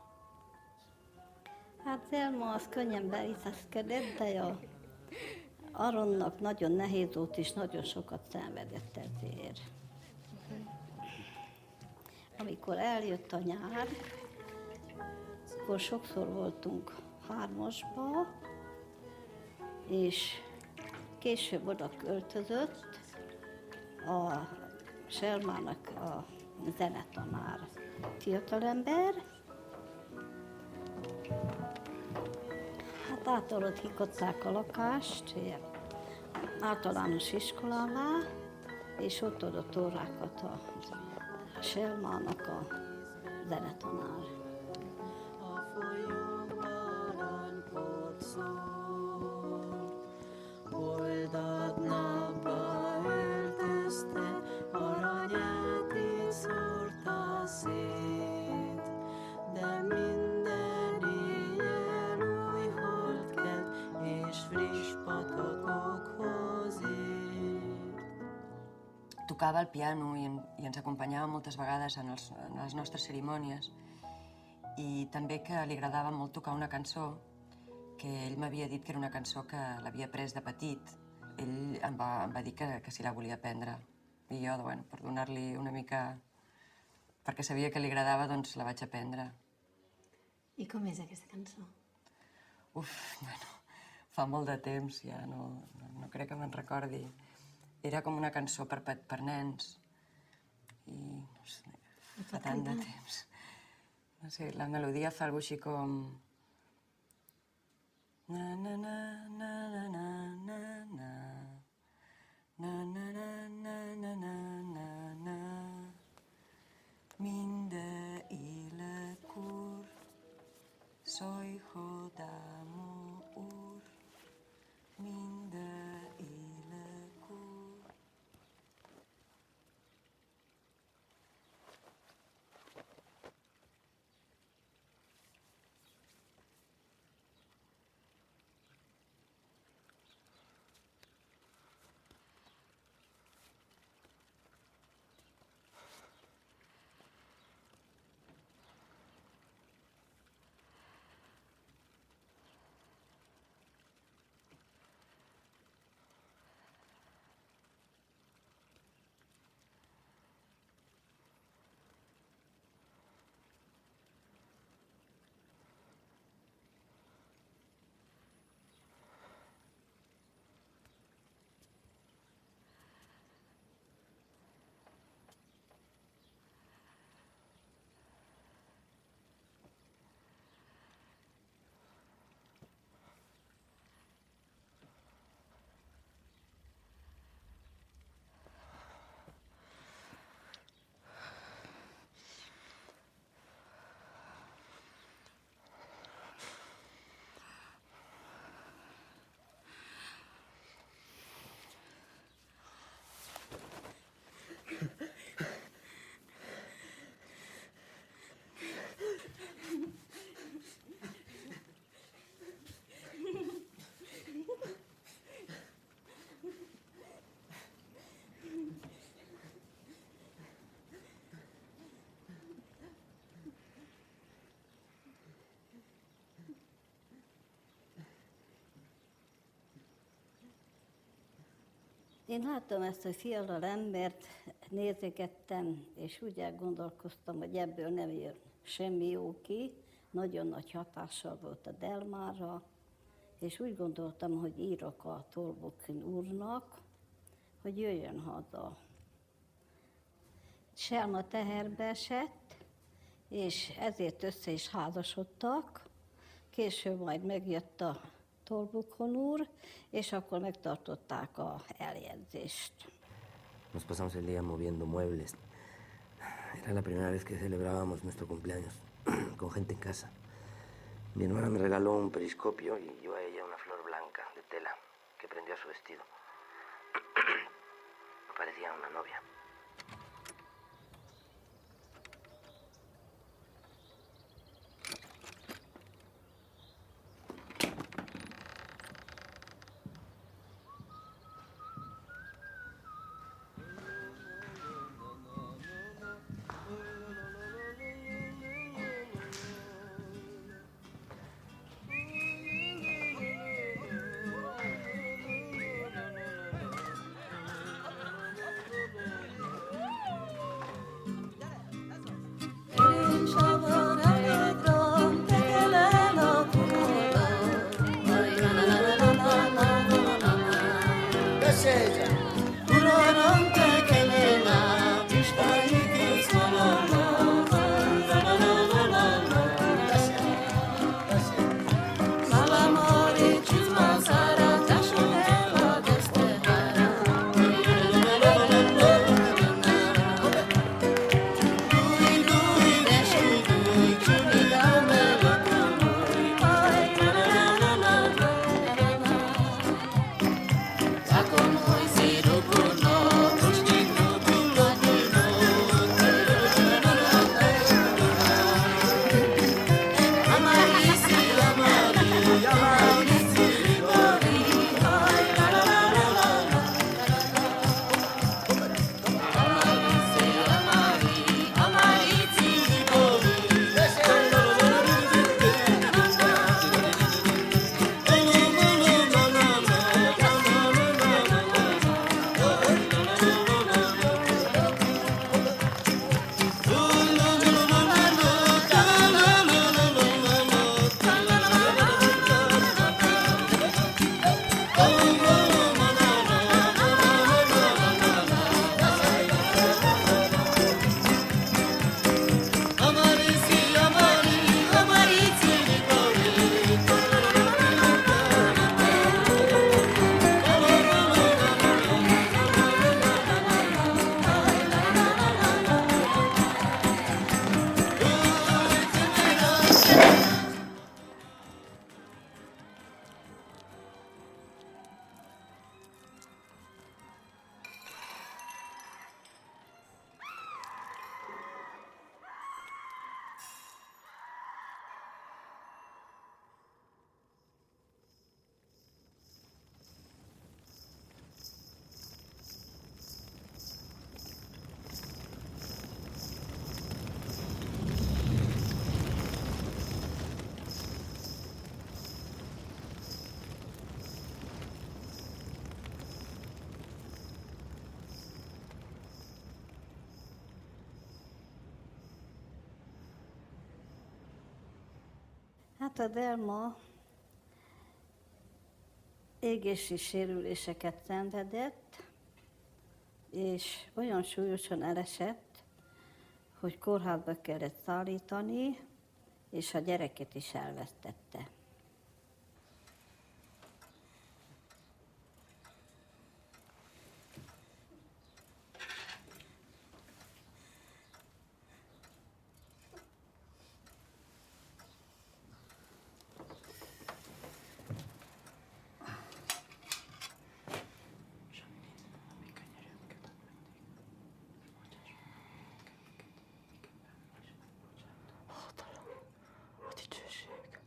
Hát Zelma az könnyen beilleszkedett, de Aronnak nagyon nehéz volt, és nagyon sokat szenvedett ezért. Amikor eljött a nyár, akkor sokszor voltunk hármasba, és később oda költözött a Selmának a zenetanár fiatalember. Hát átalakították a lakást általános iskolává, és ott adott órákat a Selmának a zenetanár. A folyó aranyport szól, boldog napra öltözte, aranyát így szórta szét, de minden éjjel új hold kelt, és friss patakokhoz ért. Tocava el piano i ens acompanyava moltes vegades en les nostres cerimònies i també que li agradava molt tocar una cançó que ell m'havia dit que era una cançó que l'havia pres de petit. Ell em va dir que si la volia aprendre. I jo, bueno, per donar-li una mica... perquè sabia que li agradava, doncs la vaig aprendre. I com és aquesta cançó? Uf, bueno, fa molt de temps ja, no crec que me'n recordi. Era com una cançó per nens i no sé, fa tant de temps. No sé, la melodia fa alguna cosa així com... Na na na na na na na na na na na na na na na Minde életkor szajhadáma úr, minde életkor. Én láttam ezt, hogy fiatal embert nézegettem, és úgy elgondolkoztam, hogy ebből nem jön semmi jó ki. Nagyon nagy hatással volt a Delmarra, és úgy gondoltam, hogy írok a Tolbukhin úrnak, hogy jöjjön haza. Selma teherbe esett, és ezért össze is házasodtak. Később majd megjött a Tolbukhin úr, és akkor megtartották a eljegyzést. Nos pasamos el día moviendo muebles. Era la primera vez que celebrábamos nuestro cumpleaños con gente en casa. Mi hermana me regaló un periscopio y yo a ella una flor blanca de tela que prendió a su vestido. Parecía una novia. Hát a Delma égési sérüléseket szenvedett, és olyan súlyosan elesett, hogy kórházba kellett szállítani, és a gyereket is elvesztette. A dicsőség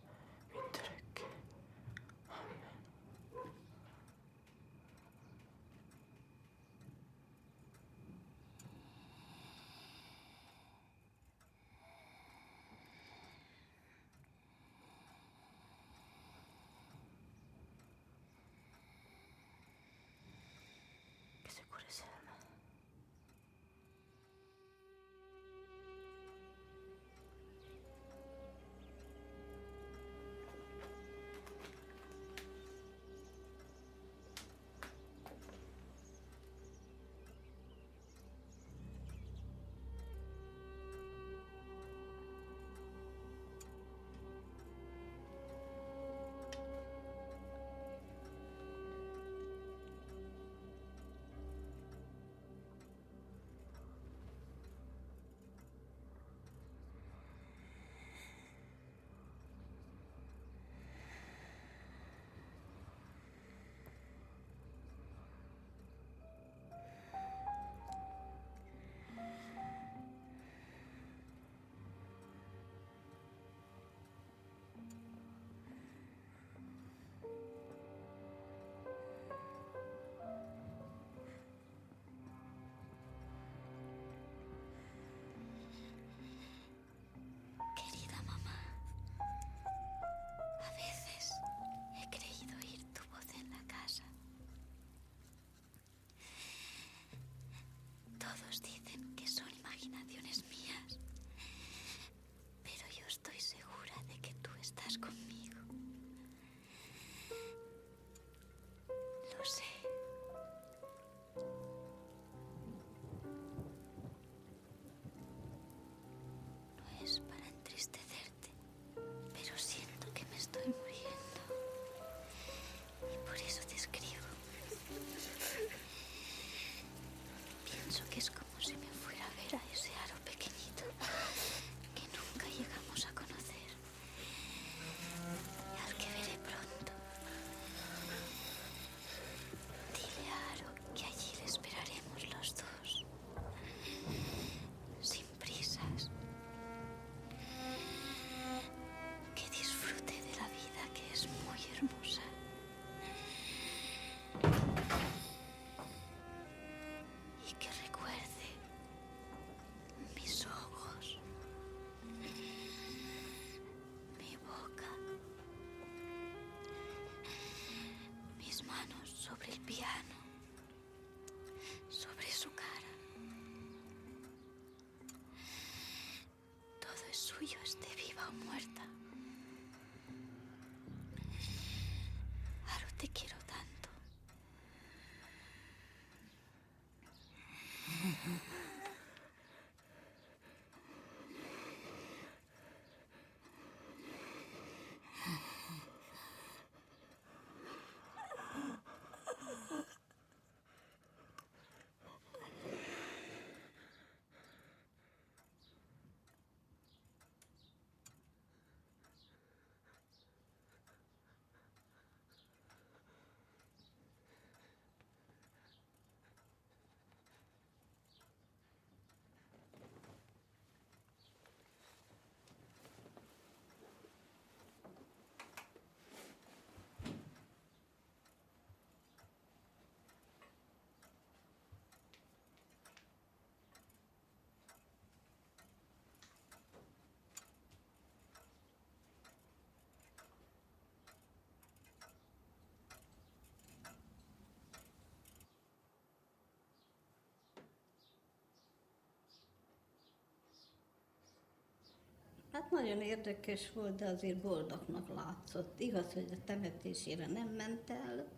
Hát nagyon érdekes volt, de azért boldognak látszott. Igaz, hogy a temetésére nem ment el,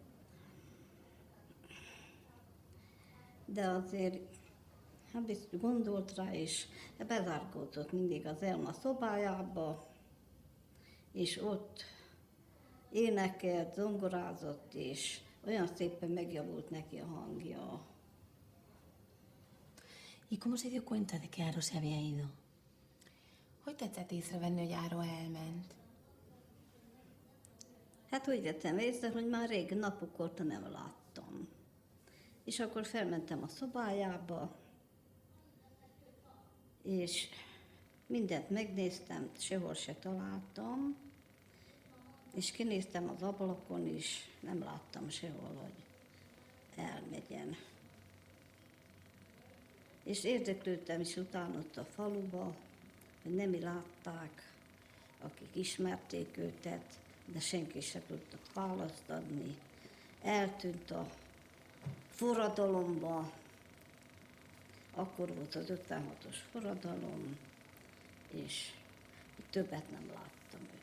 de azért hát biztos gondolt rá, és bezárkózott mindig az Elma szobájába, és ott énekelt, zongorázott, és olyan szépen megjavult neki a hangja. ¿Y cómo se dio cuenta de que Aro se había ido? Hogy tetszett észrevenni, hogy Áró elment? Hát úgy vettem észre, hogy már rég napok óta nem láttam. És akkor felmentem a szobájába, és mindent megnéztem, sehol se találtam, és kinéztem az ablakon is, nem láttam sehol, hogy elmegyen. És érdeklődtem is utána ott a faluba, hogy nemi látták, akik ismerték őtet, de senki se tudott választ adni. Eltűnt a forradalomba, akkor volt az 56-os forradalom, és többet nem láttam őt.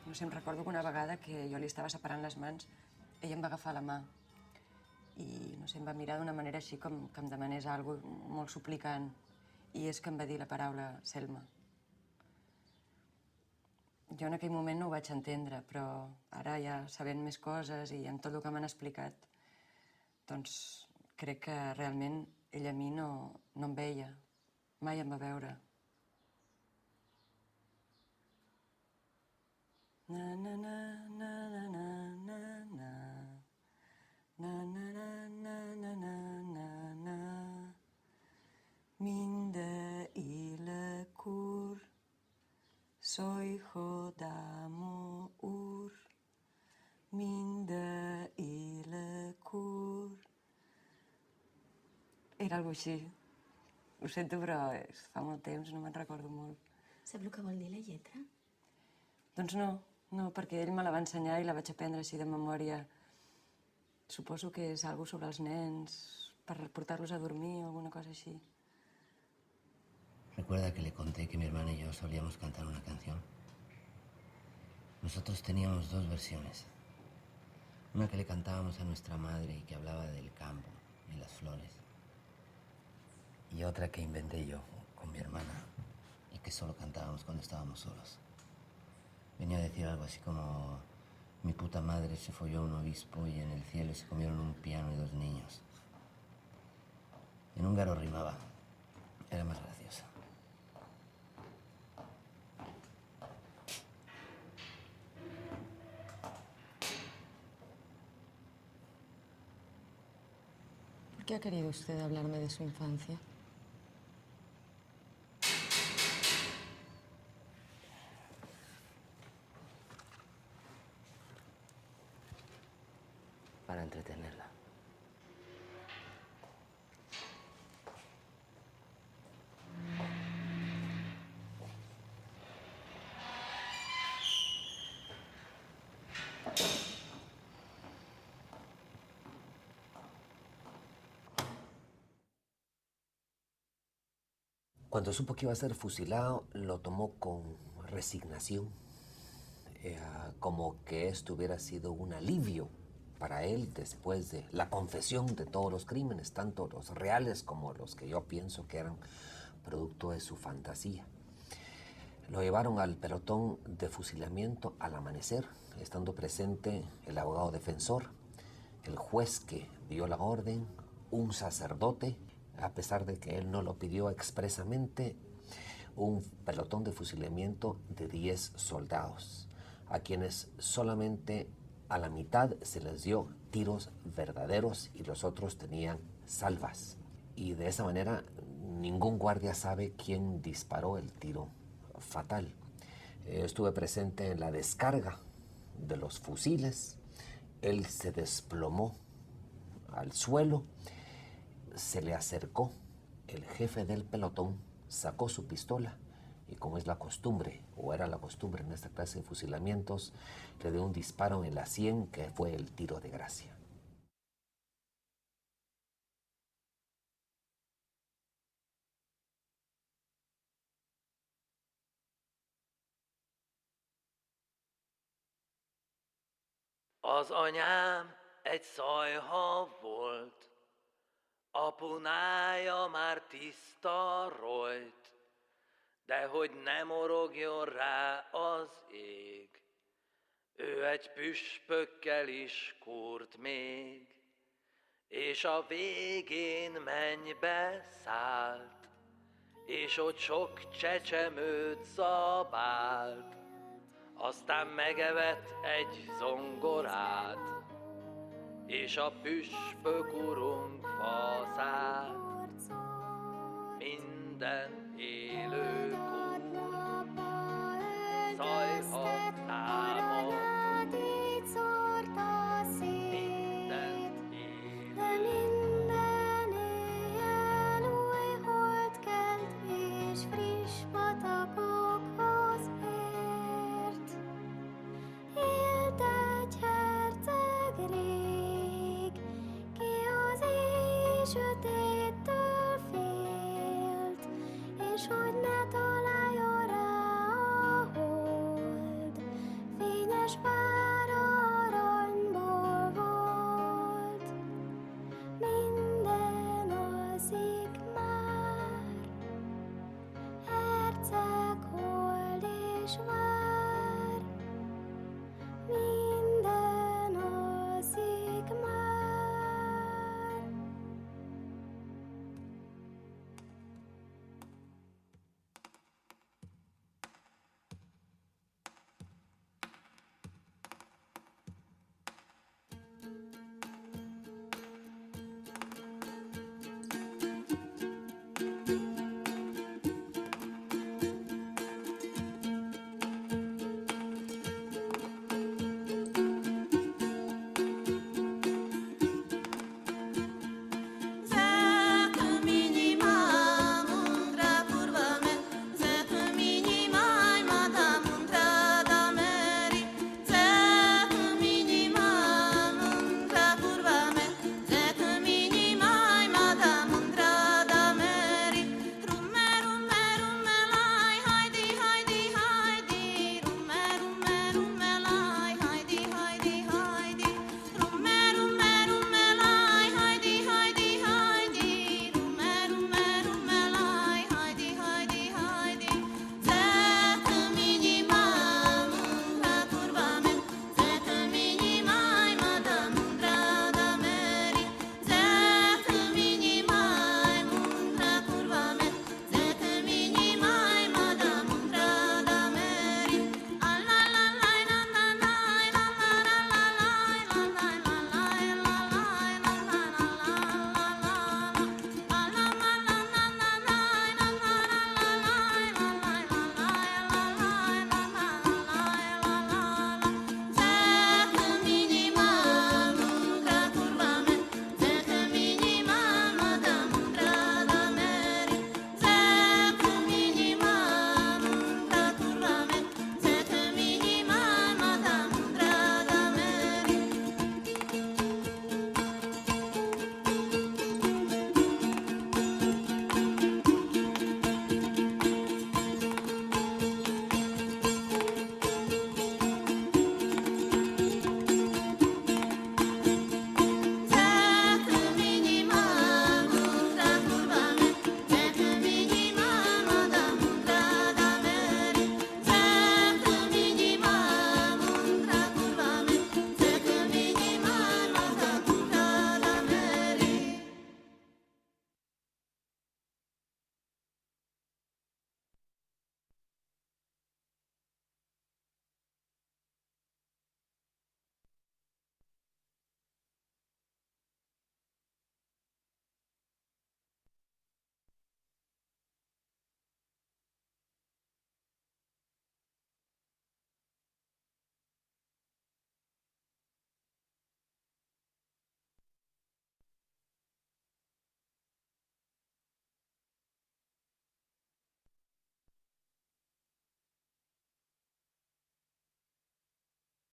No sé, em recordo que una vegada que jo li estava separant les mans, ella em va agafar la mà i, no sé, em va mirar d'una manera així com que em demanés alguna cosa molt suplicant, i és que em va dir la paraula Selma. Jo en aquell moment no ho vaig entendre, però ara ja sabent més coses i amb tot el que m'han explicat, doncs crec que realment ella a mi no em veia, mai em va veure. Na na na na na na na na na na na na na na na Minde ile kur soy jodamo ur Minde ile kur. Era algo així. Ho sento, però fa molt temps, no me'n recordo molt. Sap el que vol dir la lletra? Doncs no, perquè ell me la va ensenyar i la vaig aprendre així de memòria. Suposo que és algo sobre els nens, per portar-los a dormir o alguna cosa així. ¿Recuerda que le conté que mi hermana y yo solíamos cantar una canción? Nosotros teníamos dos versiones. Una que le cantábamos a nuestra madre y que hablaba del campo y las flores. Y otra que inventé yo con mi hermana y que solo cantábamos cuando estábamos solos. Venía a decir algo así como: mi puta madre se folló un obispo y en el cielo se comieron un piano y 2 niños. En húngaro rimaba. Era más graciosa. ¿Por qué ha querido usted hablarme de su infancia? Para entretenerla. Cuando supo que iba a ser fusilado, lo tomó con resignación, como que esto hubiera sido un alivio para él, después de la confesión de todos los crímenes, tanto los reales como los que yo pienso que eran producto de su fantasía. Lo llevaron al pelotón de fusilamiento al amanecer, estando presente el abogado defensor, el juez que dio la orden, un sacerdote, a pesar de que él no lo pidió expresamente, un pelotón de fusilamiento de 10 soldados, a quienes solamente a la mitad se les dio tiros verdaderos y los otros tenían salvas. Y de esa manera ningún guardia sabe quién disparó el tiro fatal. Estuve presente en la descarga de los fusiles. Él se desplomó al suelo, se le acercó el jefe del pelotón, sacó su pistola y, como es la costumbre, o era la costumbre en esta clase de fusilamientos, le dio un disparo en la sien que fue el tiro de gracia. Az anyám egy szajha volt, apunája már tiszta rojt, de hogy ne morogjon rá az ég, ő egy püspökkel is kúrt még, és a végén mennybe szállt, és ott sok csecsemőt zabált. Aztán megevett egy zongorát, és a püspök urunk faszát. Minden élő kúr, szajha támad, mindent élő. Minden éjjel új hold kelt, és friss patakokhoz ért. Élt egy herceg rég, ki az éj sötét